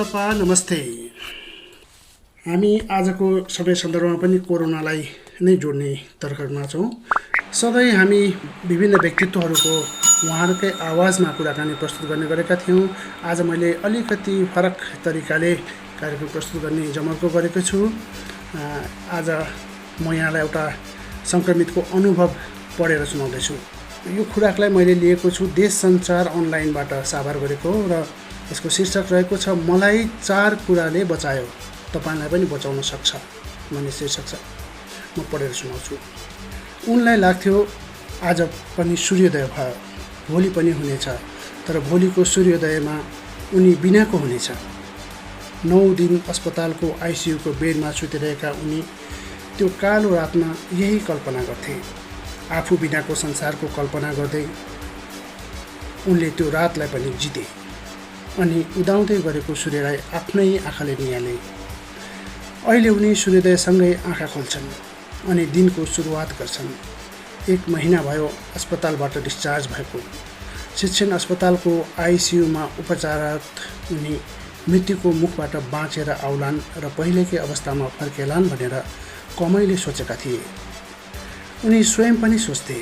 तपाईं नमस्ते। हामी आजको समय सन्दर्भमा पनि कोरोनालाई नै जोड्ने तर्कमा छौँ। सधैँ हामी विभिन्न व्यक्तित्वहरूको उहाँहरूकै आवाजमा कुराकानी प्रस्तुत गर्ने गरेका थियौँ। आज मैले अलिकति फरक तरिकाले कार्यक्रम प्रस्तुत गर्ने जमर्को गरेको छु। आज म यहाँलाई एउटा सङ्क्रमितको अनुभव पढेर सुनाउँदैछु। यो खुराकलाई मैले लिएको छु देश सञ्चार अनलाइनबाट साभार गरेको र यसको शीर्षक रहेको छ मलाई 4 कुराले बचायो, तपाईलाई पनि बचाउन सक्छ भन्ने शीर्षक छ। म पढेर सुनाउँछु। उनलाई लाग्थ्यो आज पनि सूर्योदय भयो, भोलि पनि हुनेछ, तर भोलिको सूर्योदयमा उनी बिनाको हुनेछ। 9 दिन अस्पतालको आइसियुको बेडमा सुतिरहेका उनी त्यो कालो रातमा यही कल्पना गर्थे। आफू बिनाको संसारको कल्पना गर्दै उनले त्यो रातलाई पनि जिते अनि उदाउँदै गरेको सूर्यलाई आफ्नै आँखाले निहाले। अहिले उनी सूर्योदयसँगै आँखा खोल्छन् अनि दिनको सुरुवात गर्छन्। 1 महिना भयो अस्पतालबाट डिस्चार्ज भएको। शिक्षण अस्पतालको आइसियुमा उपचाररत उनी मृत्युको मुखबाट बाँचेर आउलान् र पहिलेकै अवस्थामा फर्केलान् भनेर कमैले सोचेका थिए। उनी स्वयं पनि सोच्थे,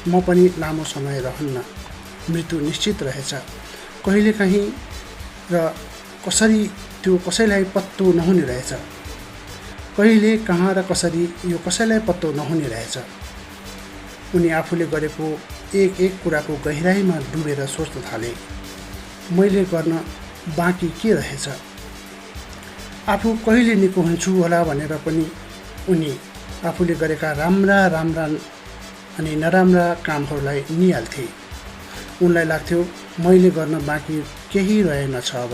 म पनि लामो समय रहन्न, मृत्यु निश्चित रहेछ। कहिलेकाहीँ र कसरी त्यो कसैलाई पत्तो नहुने रहेछ। कहिले कहाँ र कसरी यो कसैलाई पत्तो नहुने रहेछ। उनी आफूले गरेको एक कुराको गहिराईमा डुबेर सोच्न थाले, मैले गर्न बाँकी के रहेछ। आफू कहिले निको हुन्छु होला भनेर पनि उनी आफूले गरेका राम्रा अनि नराम्रा कामहरूलाई निहाल्थे। उनलाई लाग्थ्यो मैले गर्न बाँकी केही रहेनछ अब,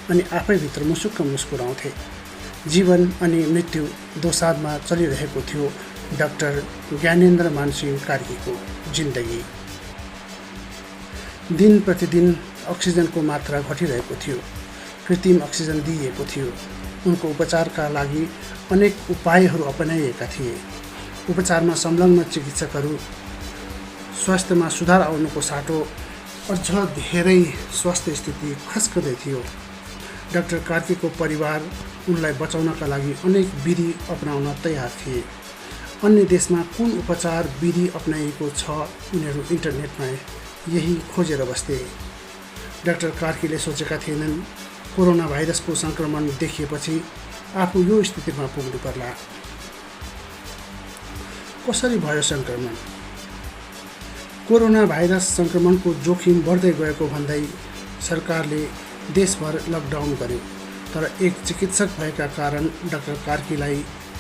अनि आफैभित्र मुसुक्क मुस्कुराउँथे। जीवन अनि मृत्यु दोसाँधमा चलिरहेको थियो डाक्टर ज्ञानेन्द्र मानसिंह कार्कीको जिन्दगी। दिन प्रतिदिन अक्सिजनको मात्रा घटिरहेको थियो। कृत्रिम अक्सिजन दिइएको थियो। उनको उपचारका लागि अनेक उपायहरू अपनाइएका थिए। उपचारमा संलग्न चिकित्सकहरू स्वास्थ्यमा सुधार आउनुको साटो अझ धेरै स्वास्थ्य स्थिति खस्कँदै थियो। डाक्टर कार्कीको परिवार उनलाई बचाउनका लागि अनेक विधि अपनाउन तयार थिए। अन्य देशमा कुन उपचार विधि अपनाइएको छ उनीहरू इन्टरनेटमा यही खोजेर बस्थे। डाक्टर कार्कीले सोचेका थिएनन् कोरोना भाइरसको सङ्क्रमण देखिएपछि आफू यो स्थितिमा पुग्नु पर्ला। कसरी भयो सङ्क्रमण? कोरोना भाइरस सङ्क्रमणको जोखिम बढ्दै गएको भन्दै सरकारले देशभर लकडाउन गर्यो। तर एक चिकित्सक भएका कारण डाक्टर कार्कीलाई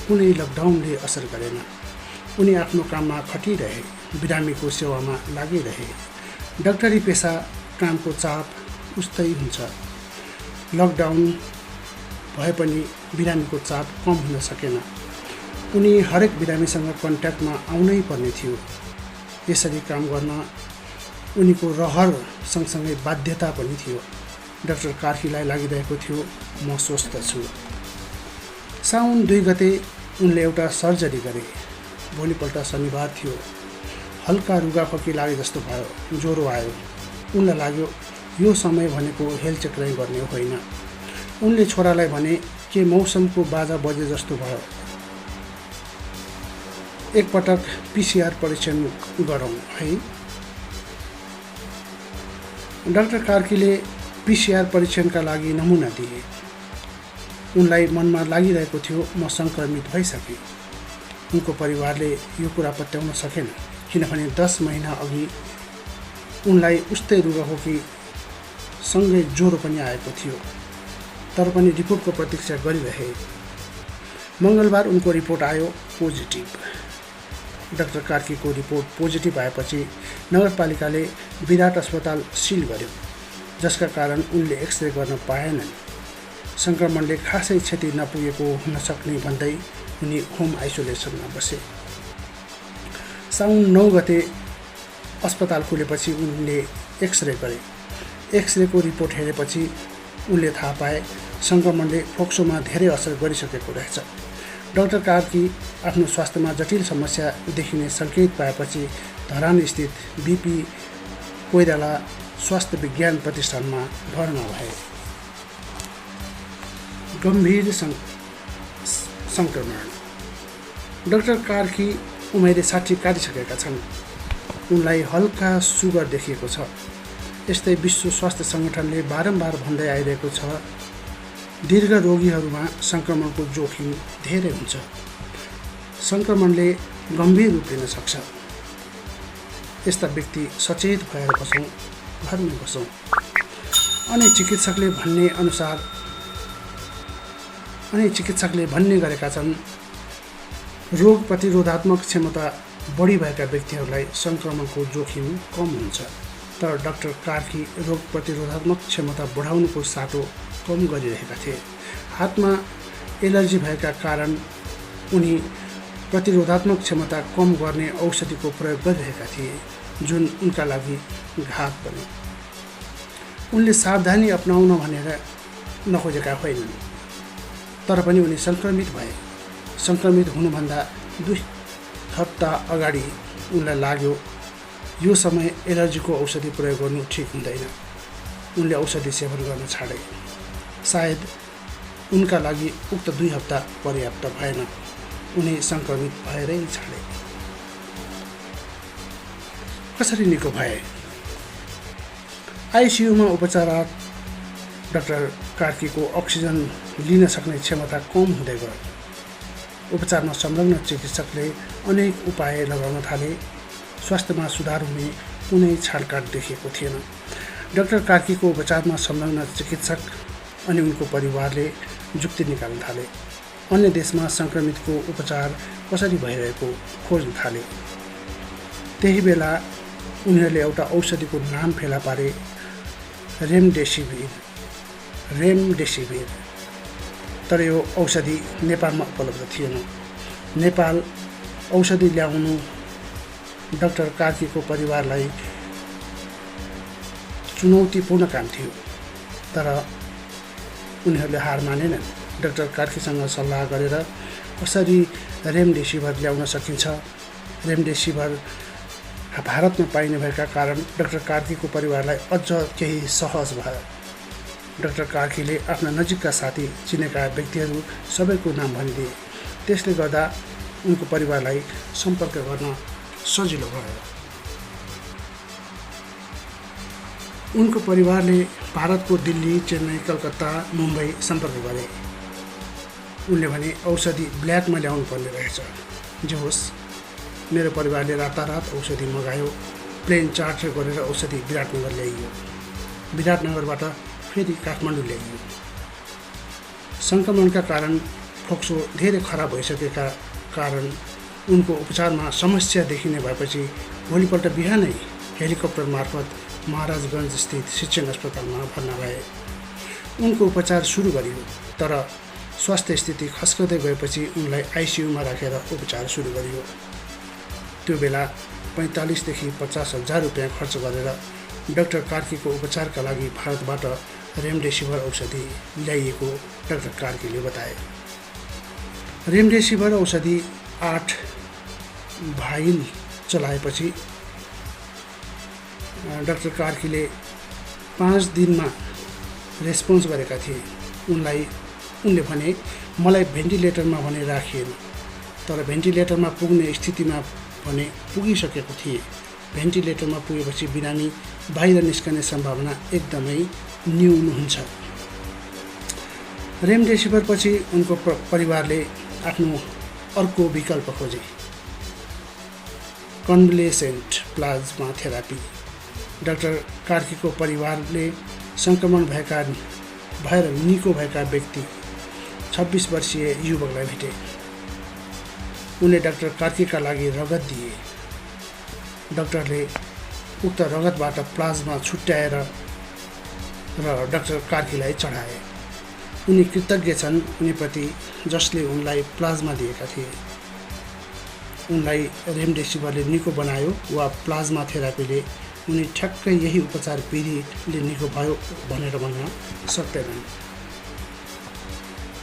कुनै लकडाउनले असर गरेन। उनी आफ्नो काममा खटिरहे, बिरामीको सेवामा लागिरहे। डाक्टरी पेसा कामको चाप उस्तै हुन्छ। लकडाउन भए पनि बिरामीको चाप कम हुन सकेन। उनी हरेक बिरामीसँग कन्ट्याक्टमा आउनै पर्ने थियो। यसरी काम गर्न उनीको रहर सँगसँगै बाध्यता पनि थियो। डाक्टर कार्कीलाई लागिरहेको थियो म स्वस्थ छु। साउन 2 गते उनले एउटा सर्जरी गरे। भोलिपल्ट शनिबार थियो। हल्का रुगाखोकी लागे जस्तो भयो, ज्वरो आयो। उनलाई लाग्यो यो समय भनेको हेल्थ चेक गर्ने होइन। उनले छोरालाई भने के मौसमको बाजा बजे जस्तो भयो, एकपटक पिसिआर परीक्षण गरौँ है। डाक्टर कार्कीले पिसिआर परीक्षणका लागि नमुना दिए। उनलाई मनमा लागिरहेको थियो म सङ्क्रमित भइसकेँ। उनको परिवारले यो कुरा पत्याउन सकेन, किनभने 10 महिना अघि उनलाई उस्तै रुगाखोकी सँगै ज्वरो पनि आएको थियो। तर पनि रिपोर्टको प्रतीक्षा गरिरहे। मङ्गलबार उनको रिपोर्ट आयो पोजिटिभ। डाक्टर कार्कीको रिपोर्ट पोजिटिभ आएपछि नगरपालिकाले विराट अस्पताल सिल गर्यो, जसका कारण उनले एक्सरे गर्न पाएनन्। सङ्क्रमणले खासै क्षति नपुगेको हुन सक्ने भन्दै उनी होम आइसोलेसनमा बसे। साउन 9 गते अस्पताल खुलेपछि उनले एक्सरे गरे। एक्सरेको रिपोर्ट हेरेपछि उनले थाहा पाए सङ्क्रमणले फोक्सोमा धेरै असर गरिसकेको रहेछ। डाक्टर कार्की आफ्नो स्वास्थ्यमा जटिल समस्या देखिने सङ्केत पाएपछि धरान स्थित बीपी कोइराला स्वास्थ्य विज्ञान प्रतिष्ठानमा भर्ना भए। गम्भीर सङ्क्रमण। डाक्टर कार्की उमेरले 60 काटिसकेका छन्। उनलाई हल्का सुगर देखिएको छ। यस्तै विश्व स्वास्थ्य सङ्गठनले बारम्बार भन्दै आइरहेको छ, दीर्घ रोगीहरूमा सङ्क्रमणको जोखिम धेरै हुन्छ। सङ्क्रमणले गम्भीर रूप लिन सक्छ। यस्ता व्यक्ति सचेत भएर बसौँ, घरमै बसौँ। अनि चिकित्सकले भन्ने गरेका छन्, रोग प्रतिरोधात्मक क्षमता बढी भएका व्यक्तिहरूलाई सङ्क्रमणको जोखिम कम हुन्छ। तर डाक्टर कार्की रोग प्रतिरोधात्मक क्षमता बढाउनुको साटो कम गरिरहेका थिए। हातमा एलर्जी भएका कारण उनी प्रतिरोधात्मक क्षमता कम गर्ने औषधिको प्रयोग गरिरहेका थिए, जुन उनका लागि घात बन्यो। उनले सावधानी अपनाउन भनेर नखोजेका होइनन्, तर पनि उनी सङ्क्रमित भए। सङ्क्रमित हुनुभन्दा 2 हप्ता अगाडि उनलाई लाग्यो, यो समय एलर्जीको औषधि प्रयोग गर्नु ठिक हुँदैन। उनले औषधि सेवन गर्न छाडे। सायद उनका लागि उक्त 2 हप्ता पर्याप्त भएन। उनी सङ्क्रमित भएरै छाडे। कसरी निको भए? आइसियुमा उपचारात डाक्टर कार्कीको अक्सिजन लिन सक्ने क्षमता कम हुँदै गयो। उपचारमा संलग्न चिकित्सकले अनेक उपाय लगाउन थाले। स्वास्थ्यमा सुधार हुने कुनै छाडकाट देखिएको थिएन। डाक्टर कार्कीको उपचारमा संलग्न चिकित्सक अनि उनको परिवारले जुक्ति निकाल्न थाले। अन्य देशमा सङ्क्रमितको उपचार कसरी भइरहेको खोज्न थाले। त्यही बेला उनीहरूले एउटा औषधिको नाम फेला पारे, रेमडेसिभिर। तर यो औषधि नेपालमा उपलब्ध थिएन। नेपाल औषधि ल्याउनु डाक्टर कार्कीको परिवारलाई चुनौतीपूर्ण काम थियो। तर उनीहरूले हार मानेनन्। डाक्टर कार्कीसँग सल्लाह गरेर कसरी रेमडेसिभिर ल्याउन सकिन्छ। रेमडेसिभिर भारतमा पाइने भएका कारण डाक्टर कार्कीको परिवारलाई अझ केही सहज भयो। डाक्टर कार्कीले आफ्ना नजिकका साथी, चिनेका व्यक्तिहरू सबैको नाम भनिदिए। त्यसले गर्दा उनको परिवारलाई सम्पर्क गर्न सजिलो भयो। उनको परिवारले भारतको दिल्ली, चेन्नई, कलकत्ता, मुम्बई सम्पर्क गरे। उनले भने औषधि ब्ल्याकमा ल्याउनु पर्ने रहेछ। जे होस्, मेरो परिवारले रातारात औषधि मगायो। प्लेन चार्टर गरेर औषधि विराटनगर ल्याइयो। विराटनगरबाट फेरि काठमाडौँ ल्याइयो। सङ्क्रमणका कारण फोक्सो धेरै खराब भइसकेका कारण उनको उपचारमा समस्या देखिने भएपछि भोलिपल्ट बिहानै हेलिकप्टर मार्फत महाराजगञ्ज स्थित शिक्षण अस्पतालमा भर्ना भए। उनको उपचार सुरु गरियो, तर स्वास्थ्य स्थिति खस्कँदै गएपछि उनलाई आइसियुमा राखेर उपचार सुरु गरियो। त्यो बेला 45,000 देखि 50,000 रुपियाँ खर्च गरेर डाक्टर कार्कीको उपचारका लागि भारतबाट रेमडेसिभिर औषधि ल्याइएको डाक्टर कार्कीले बताए। रेमडेसिभिर औषधि 8 भाइल चलाएपछि डाक्टर कार्कीले 5 दिनमा रेस्पोन्स गरेका थिए। उनले भने, मलाई भेन्टिलेटरमा भने राखिएन, तर भेन्टिलेटरमा पुग्ने स्थितिमा भने पुगिसकेको थिए। भेन्टिलेटरमा पुगेपछि बिरामी बाहिर निस्कने सम्भावना एकदमै न्यून हुन्छ। रेमडेसिभिर पछि उनको परिवारले आफ्नो अर्को विकल्प खोजे, कन्भलेसेन्ट प्लाज्मा थेरापी। डाक्टर कार्कीको परिवारले सङ्क्रमण भएर निको भएका व्यक्ति 26 वर्षीय युवकलाई भेटे। उनले डाक्टर कार्कीका लागि रगत दिए। डाक्टरले उक्त रगतबाट प्लाज्मा छुट्याएर र डाक्टर कार्कीलाई चढाए। उनी कृतज्ञ छन् उनीप्रति जसले उनलाई प्लाज्मा दिएका थिए। उनलाई रेमडेसिभिरले निको बनायो वा प्लाज्मा थेरापीले उनी ठ्याक्कै यही उपचार विधिले निको भयो भनेर भन्न सक्दैनन्।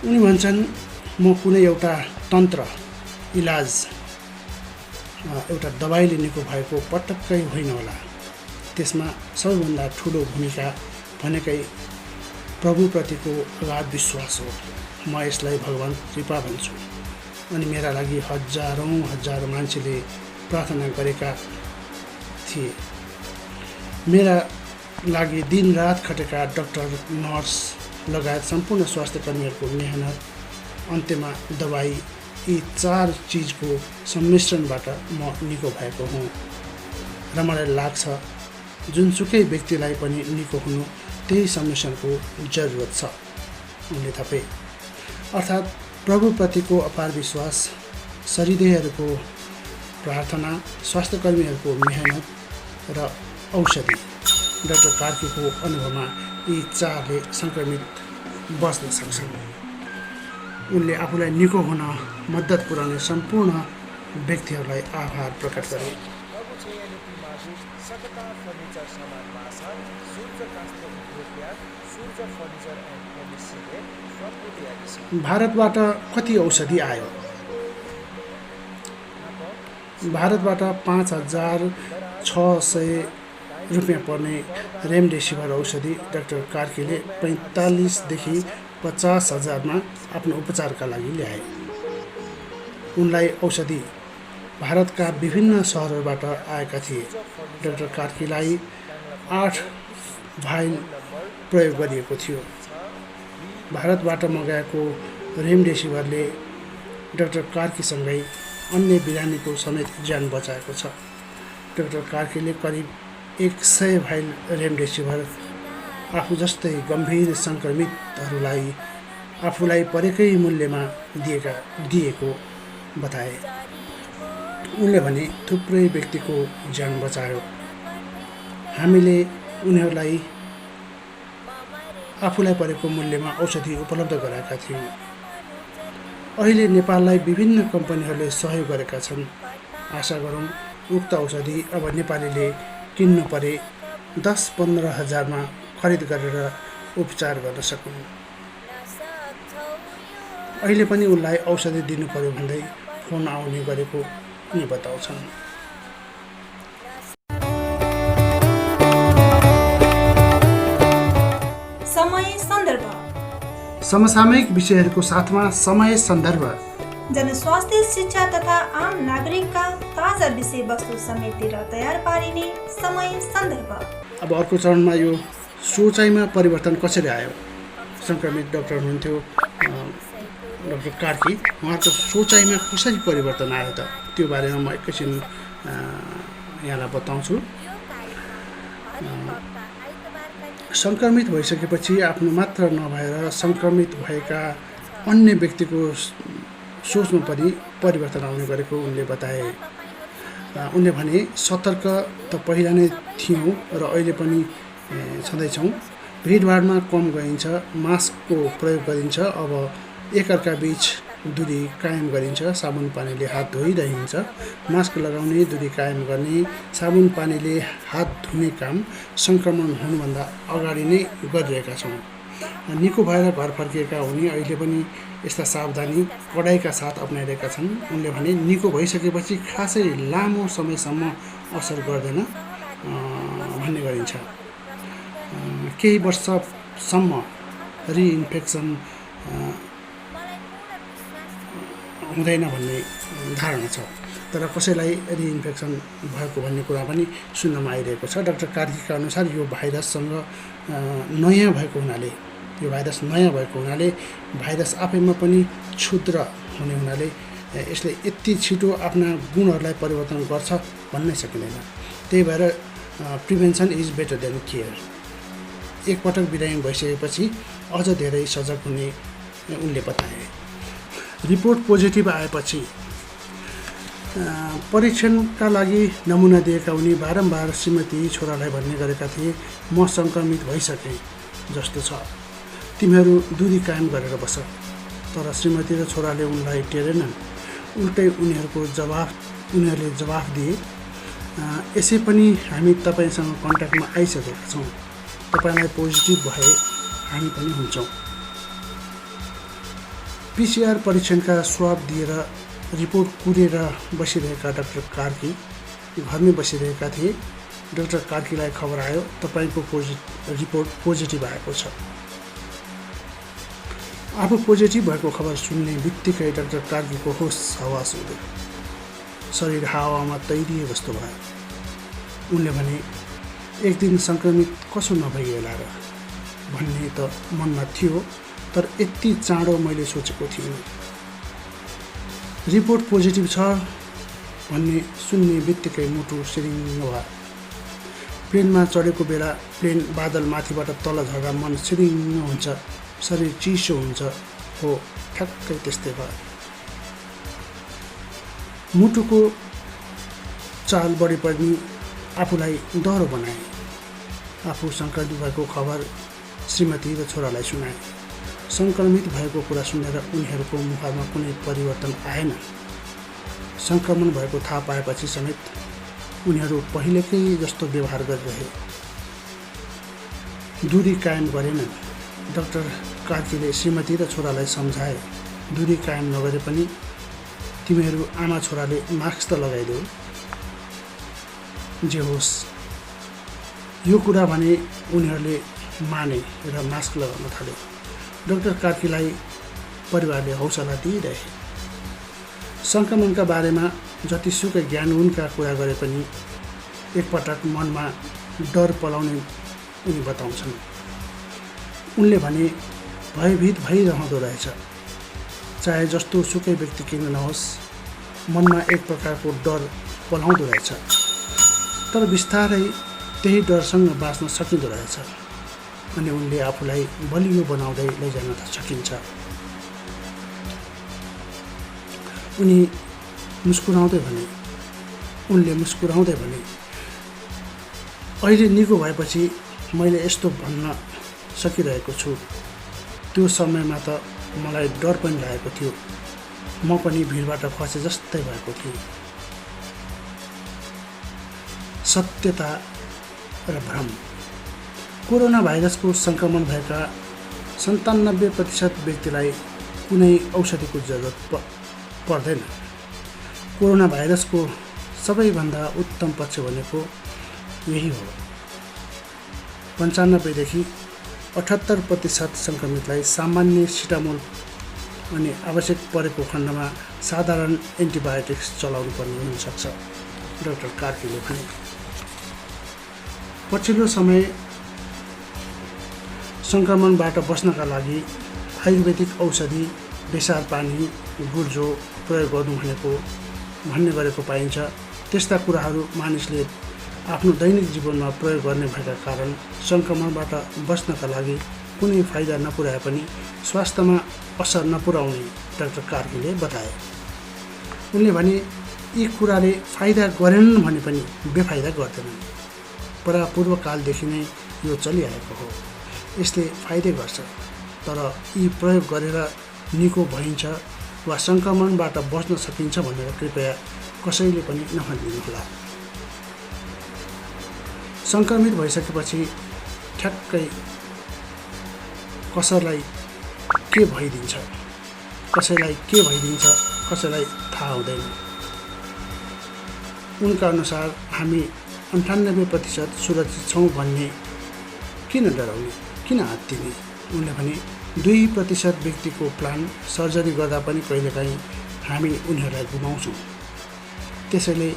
उनी भन्छन्, म कुनै एउटा तन्त्र इलाज, एउटा दबाईले निको भएको पटक्कै होइन होला। त्यसमा सबैभन्दा ठुलो भूमिका भनेकै प्रभुप्रतिको अगाध विश्वास हो। म यसलाई भगवान कृपा भन्छु। अनि मेरा लागि हजारौँ मान्छेले प्रार्थना गरेका थिए। मेरा लागि दिनरात खटेका डाक्टर, नर्स लगायत सम्पूर्ण स्वास्थ्य कर्मीहरूको मेहनत अन्त्यमा दबाई, यी 4 चिजको सम्मिश्रणबाट म निको भएको हुँ र मलाई लाग्छ जुनसुकै व्यक्तिलाई पनि निको हुनु त्यही सम्मिश्रणको जरुरत छ। उनले थपे। अर्थात् प्रभुप्रतिको अपार विश्वास, सरिदेहहरूको प्रार्थना, स्वास्थ्य कर्मीहरूको मेहनत र औषधि। डाक्टर कार्कीको अनुभवमा यी 4ले सङ्क्रमित बस्न सक्छन्। उनले आफूलाई निको हुन मद्दत पुर्याउने सम्पूर्ण व्यक्तिहरूलाई आभार प्रकट गरे। भारतबाट कति औषधि आयो? भारतबाट 5,600 रुपियाँ पर्ने रेमडेसिभिर औषधि डाक्टर कार्कीले 45,000 देखि 50,000मा आफ्नो उपचारका लागि ल्याए। उनलाई औषधि भारतका विभिन्न सहरहरूबाट आएका थिए। डाक्टर कार्कीलाई 8 भाइल प्रयोग गरिएको थियो। भारतबाट मगाएको रेमडेसिभिरले डाक्टर कार्कीसँगै अन्य बिरामीको समेत ज्यान बचाएको छ। डाक्टर कार्कीले करिब 100 भाइल रेमडेसिभिर आफू जस्तै गम्भीर सङ्क्रमितहरूलाई आफूलाई परेकै मूल्यमा दिएको बताए। उनले भने थुप्रै व्यक्तिको ज्यान बचायो। हामीले उनीहरूलाई आफूलाई परेको मूल्यमा औषधि उपलब्ध गराएका थियौँ। अहिले नेपाललाई विभिन्न कम्पनीहरूले सहयोग गरेका छन्। आशा गरौँ उक्त औषधि अब नेपालीले किन्नु परे 10-15 हजारमा खरिद गरेर उपचार गर्न सकुन्। अहिले पनि उनलाई औषधि दिनु पर्यो भन्दै फोन आउने गरेको उनी बताउँछन्। समय सन्दर्भ। समसामयिक विषयहरूको साथमा समय सन्दर्भ। जनस्वास्थ्य, शिक्षा तथा आम नागरिकका ताजा विषयवस्तु समेटेर तयार पारिने समय सन्दर्भ। अब अर्को चरणमा यो सोचाइमा परिवर्तन कसरी आयो? सङ्क्रमित डाक्टर हुनुहुन्थ्यो डाक्टर कार्की, उहाँको सोचाइमा कसरी परिवर्तन आयो त? त्यो बारेमा म एकैछिन यहाँलाई बताउँछु। सङ्क्रमित भइसकेपछि आफ्नो मात्र नभएर सङ्क्रमित भएका अन्य व्यक्तिको सोचमा पनि परिवर्तन आउने गरेको उनले बताए। उनले भने सतर्क त पहिला नै थियौँ र अहिले पनि छँदैछौँ। भिडभाडमा कम गइन्छ, मास्कको प्रयोग गरिन्छ, अब एकअर्का बीच दूरी कायम गरिन्छ, साबुन पानीले हात धोइरहन्छ। मास्क लगाउने, दूरी कायम गर्ने, साबुन पानीले हात धुने काम सङ्क्रमण हुनुभन्दा अगाडि नै गरिरहेका छौँ। निको भएर घर फर्किएका उनी अहिले पनि यस्ता सावधानी कडाइका साथ अपनाइरहेका छन्। उनले भने निको भइसकेपछि खासै लामो समयसम्म असर गर्दैन भन्ने गरिन्छ। केही वर्षसम्म रिइन्फेक्सन हुँदैन भन्ने धारणा छ, तर कसैलाई रिइन्फेक्सन भएको भन्ने कुरा पनि सुन्नमा आइरहेको छ। डाक्टर कार्कीका अनुसार यो भाइरससँग नयाँ भएको हुनाले, भाइरस आफैमा पनि क्षुद्र हुने हुनाले यसले यति छिटो आफ्ना गुणहरूलाई परिवर्तन गर्छ भन्नै सकिँदैन। त्यही भएर prevention is better than care. एकपटक बिरामी भइसकेपछि अझ धेरै सजग हुने उनले बताए। रिपोर्ट पोजिटिभ आएपछि परीक्षणका लागि नमुना दिएका उनी बारम्बार श्रीमती छोरालाई भन्ने गरेका थिए, म सङ्क्रमित भइसकेँ जस्तो छ, तिमीहरू दूरी कायम गरेर बस। तर श्रीमती र छोराले उनलाई टेरेनन्। उल्टै उनीहरूले जवाफ दिए, यसै पनि हामी तपाईँसँग कन्ट्याक्टमा आइसकेका छौँ, तपाईँलाई पोजिटिभ भए हामी पनि हुन्छौँ। पिसिआर परीक्षणका स्वाब दिएर रिपोर्ट कुरेर बसिरहेका डाक्टर कार्की घरमै बसिरहेका थिए। डाक्टर कार्कीलाई खबर आयो, तपाईँको रिपोर्ट पोजिटिभ आएको छ। आफू पोजिटिभ भएको खबर सुन्ने बित्तिकै डाक्टर कार्कीको होस हवास हुँदै शरीर हावामा तैरिए जस्तो भयो। उनले भने, एक दिन सङ्क्रमित कसो नभइएला र भन्ने त मनमा थियो, तर यति चाँडो मैले सोचेको थिइनँ। रिपोर्ट पोजिटिभ छ भन्ने सुन्ने बित्तिकै मुटु सिरिङ्ग भयो। प्लेनमा चढेको बेला प्लेन बादल माथिबाट तल झर्दा मन सिरिङ्ग हुन्छ, शरीर चिसो हुन्छ, हो ठ्याक्कै त्यस्तै भयो। मुटुको चाल बढी पनि आफूलाई डह्रो बनाए। आफू सङ्क्रमित भएको खबर श्रीमती र छोरालाई सुनाए। सङ्क्रमित भएको कुरा सुनेर उनीहरूको मुखमा कुनै परिवर्तन आएन। सङ्क्रमण भएको थाहा पाएपछि समेत उनीहरू पहिलेकै जस्तो व्यवहार गरिरहे, दूरी कायम गरेनन्। डाक्टर कार्कीले श्रीमती र छोरालाई सम्झाए, दूरी कायम नगरे पनि तिमीहरू आमा छोराले मास्क त लगाइदेऊ। जे होस्, यो कुरा भने उनीहरूले माने र मास्क लगाउन थाले। डाक्टर कार्कीलाई परिवारले हौसला दिइरहे। सङ्क्रमणका बारेमा जतिसुकै ज्ञानहुनका कुरा गरे पनि एकपटक मनमा डर पलाउने उनी बताउँछन्। उनले भने, भयभीत भइरहँदो रहेछ। चाहे जस्तो सुकै व्यक्ति किन नहोस्, मनमा एक प्रकारको डर पलाउँदो रहेछ। तर बिस्तारै त्यही डरसँग बाँच्न सकिँदो रहेछ। अनि उनले आफूलाई बलियो बनाउँदै लैजान सकिन्छ। उनले मुस्कुराउँदै भने, अहिले निको भएपछि मैले यस्तो भन्न सकिरहेको छु। त्यो समयमा त मलाई डर पनि लागेको थियो। म पनि भिडबाट खसे जस्तै भएको थिएँ। सत्यता र भ्रम। कोरोना भाइरसको सङ्क्रमण भएका 97% व्यक्तिलाई कुनै औषधिको जरुरत पर्दैन। कोरोना भाइरसको सबैभन्दा उत्तम पक्ष भनेको यही हो। 95 देखि 78% सङ्क्रमितलाई सामान्य सिटामोल अनि आवश्यक परेको खण्डमा साधारण एन्टिबायोटिक्स चलाउनु पर्ने हुनसक्छ, डाक्टर कार्कीले भने। पछिल्लो समय सङ्क्रमणबाट बस्नका लागि आयुर्वेदिक औषधि, बेसार पानी, गुर्जो प्रयोग गर्नु भन्ने गरेको पाइन्छ। त्यस्ता कुराहरू मानिसले आफ्नो दैनिक जीवनमा प्रयोग गर्ने भएका कारण सङ्क्रमणबाट बस्नका लागि कुनै फाइदा नपुर्याए पनि स्वास्थ्यमा असर नपुर्याउने डाक्टर कार्कीले बताए। उनले भने, यी कुराले फाइदा गरेनन् भने पनि बेफाइदा गर्दैनन्। परापूर्वकालदेखि नै यो चलिआएको हो। यसले फाइदै गर्छ। तर यी प्रयोग गरेर निको भइन्छ वा सङ्क्रमणबाट बच्न सकिन्छ भनेर कृपया कसैले पनि नभनिदिनुहोला। सङ्क्रमित भइसकेपछि ठ्याक्कै कसैलाई के भइदिन्छ कसैलाई थाहा हुँदैन। उनका अनुसार हामी 98% सुरक्षित छौँ भन्ने किन डराउने, किन हात्तिने। उनले भने, 2% व्यक्तिको प्लान सर्जरी गर्दा पनि कहिलेकाहीँ हामी उनीहरूलाई गुमाउँछौँ। त्यसैले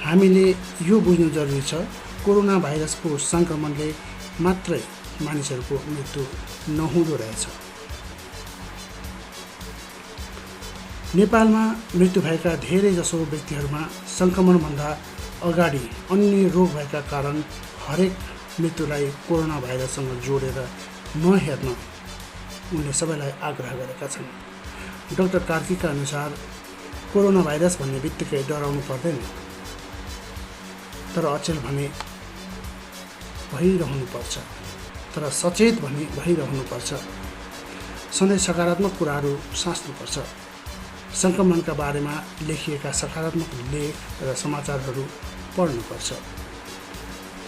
हामीले यो बुझ्नु जरुरी छ, कोरोना भाइरसको सङ्क्रमणले मात्रै मानिसहरूको मृत्यु नहुँदो रहेछ। नेपालमा मृत्यु भएका धेरैजसो व्यक्तिहरूमा सङ्क्रमणभन्दा अगाडि अन्य रोग भएका कारण हरेक मृत्युलाई कोरोना भाइरससँग जोडेर नहेर्न उनले सबैलाई आग्रह गरेका छन्। डाक्टर कार्कीका अनुसार कोरोना भाइरस भन्ने बित्तिकै डराउनु पर्दैन, तर अचेल भने भइरहनुपर्छ, तर सचेत भने भइरहनुपर्छ। सधैँ सकारात्मक कुराहरू साँच्नुपर्छ। सङ्क्रमणका बारेमा लेखिएका सकारात्मक लेख र समाचारहरू पढ्नुपर्छ।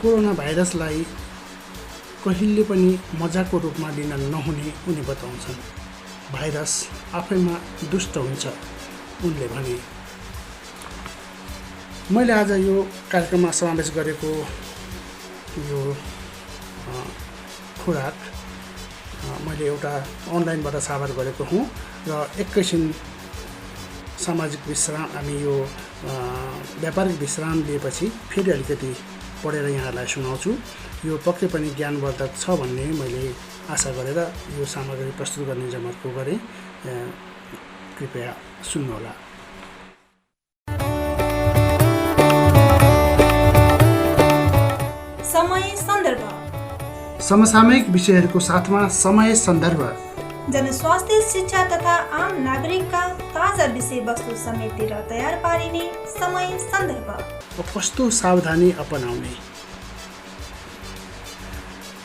कोरोना भाइरसलाई कहिले पनि मजाको रूपमा लिन नहुने उनी बताउँछन्। भाइरस आफैमा दुष्ट हुन्छ, उनले भने। मैले आज यो कार्यक्रममा समावेश गरेको यो खुराक मैले मैले एउटा अनलाइनबाट साभार गरेको हुँ र एकैछिन सामाजिक विश्राम हामी यो व्यापारिक विश्राम लिएपछि फेरि अलिकति पढेर यहाँहरूलाई सुनाउँछु। यो पक्कै पनि ज्ञानवर्धक छ भन्ने मैले आशा गरेर यो सामग्री प्रस्तुत गर्ने जमर्को गरेँ। कृपया सुन्नुहोला। समय सन्दर्भ। समसामयिक विषयहरूको साथमा समय सन्दर्भ। जनस्वास्थ्य, शिक्षा तथा आम नागरिकका ताजा विषयवस्तु समेटेर तयार पारिने समय सन्दर्भ। कस्तो सावधानी अपनाउने?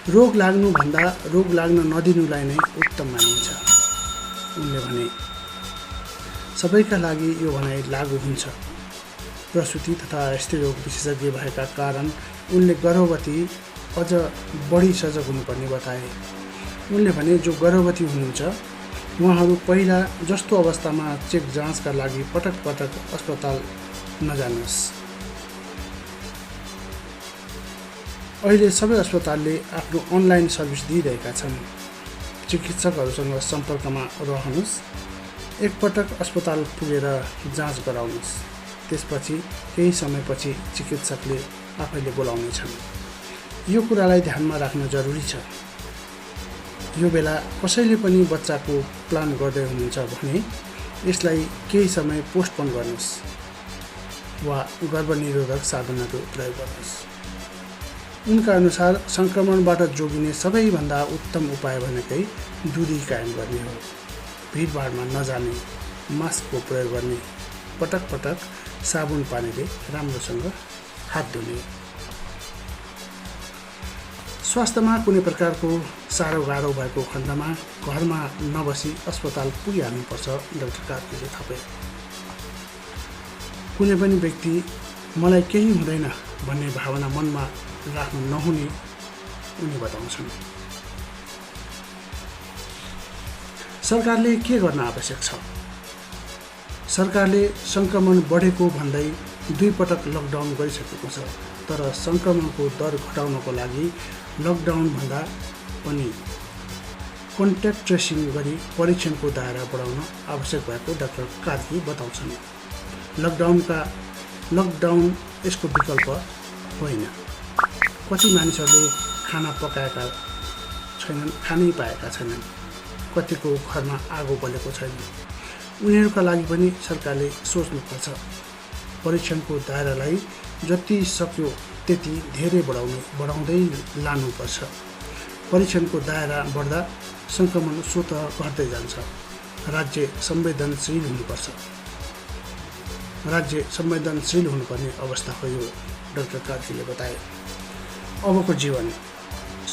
रोग लाग्नुभन्दा रोग लाग्न नदिनुलाई नै उत्तम मानिन्छ उनले भने। सबैका लागि यो भनाइ लागू हुन्छ। प्रसुति तथा स्त्रीरोग विशेषज्ञ भएका कारण उनले गर्भवती अझ बढी सजग हुनुपर्ने बताए। उनले भने जो गर्भवती हुनुहुन्छ उहाँहरू पहिला जस्तो अवस्थामा चेक जाँचका लागि पटक पटक अस्पताल नजानुहोस्। अहिले सबै अस्पतालले आफ्नो अनलाइन सर्भिस दिइरहेका छन्। चिकित्सकहरूसँग सम्पर्कमा रहनुहोस्। एकपटक अस्पताल पुगेर जाँच गराउनुहोस्। त्यसपछि केही समयपछि चिकित्सकले आफैले बोलाउनेछन्। यो कुरालाई ध्यानमा राख्न जरुरी छ। यो बेला कसैले पनि बच्चाको प्लान गर्दै हुनुहुन्छ भने यसलाई केही समय पोस्टपोन गर्नुहोस् वा गर्भनिरोधक साधनहरू प्रयोग गर्नुहोस्। उनका अनुसार सङ्क्रमणबाट जोगिने सबैभन्दा उत्तम उपाय भनेकै दूरी कायम गर्ने हो। भिडभाडमा नजाने, मास्कको प्रयोग गर्ने, पटक पटक साबुन पानीले राम्रोसँग हात धुने। स्वास्थ्यमा कुनै प्रकारको साह्रो गाह्रो भएको खण्डमा घरमा नबसी अस्पताल पुगिहाल्नुपर्छ, डाक्टर कार्कीले थपे। कुनै पनि व्यक्ति मलाई केही हुँदैन भन्ने भावना मनमा राख्नु नहुने उनी बताउँछन्। सरकारले के गर्न आवश्यक छ? सरकारले सङ्क्रमण बढेको भन्दै 2 पटक लकडाउन गरिसकेको छ, तर सङ्क्रमणको दर घटाउनको लागि लकडाउनभन्दा पनि कन्ट्याक्ट ट्रेसिङ गरी परीक्षणको दायरा बढाउन आवश्यक भएको डाक्टर कार्की बताउँछन्। लकडाउन यसको विकल्प होइन। कति मानिसहरूले खाना पकाएका छैनन्, खानै पाएका छैनन्। कतिको घरमा आगो बलेको छैन। उनीहरूका लागि पनि सरकारले सोच्नुपर्छ। परीक्षणको दायरालाई जति सक्यो त्यति धेरै बढाउँदै लानुपर्छ। परीक्षणको दायरा बढ्दा सङ्क्रमण स्वतः घट्दै जान्छ। राज्य संवेदनशील हुनुपर्ने अवस्था हो यो, डाक्टर कार्कीले बताए। अबको जीवन।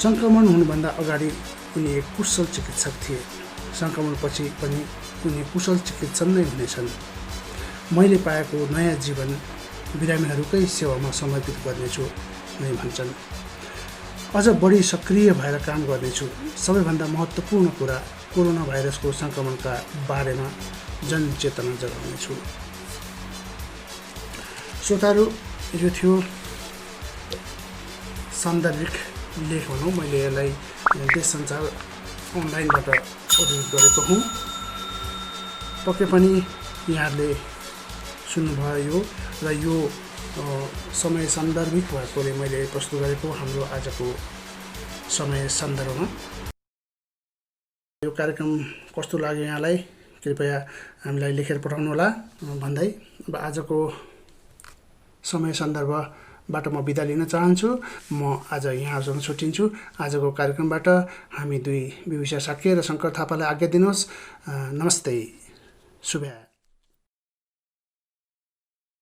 सङ्क्रमण हुनुभन्दा अगाडि उनी एक कुशल चिकित्सक थिए। सङ्क्रमणपछि पनि उनी कुशल चिकित्सक नै हुनेछन्। मैले पाएको नयाँ जीवन बिरामीहरूकै सेवामा समर्पित गर्नेछु नै भन्छन्। अझ बढी सक्रिय भएर काम गर्नेछु। सबैभन्दा महत्त्वपूर्ण कुरा कोरोना भाइरसको सङ्क्रमणका बारेमा जनचेतना जगाउनेछु। श्रोताहरू, यो थियो सान्दर्भिक लेख भनौँ। मैले यसलाई देश सञ्चार अनलाइनबाट उद्धृत गरेको हुँ। पक्कै पनि यहाँहरूले सुन्नुभयो र यो समय सान्दर्भिक भएकोले मैले प्रस्तुत गरेको हाम्रो आजको समय सन्दर्भमा। यो कार्यक्रम कस्तो लाग्यो यहाँलाई कृपया हामीलाई लेखेर पठाउनुहोला भन्दै अब आजको समय सन्दर्भबाट म बिदा लिन चाहन्छु। म आज यहाँहरूसँग छुट्टिन्छु। आजको कार्यक्रमबाट हामी दुई विभूषा साक्य र शङ्कर थापालाई आज्ञा दिनुहोस्। नमस्ते, शुभ।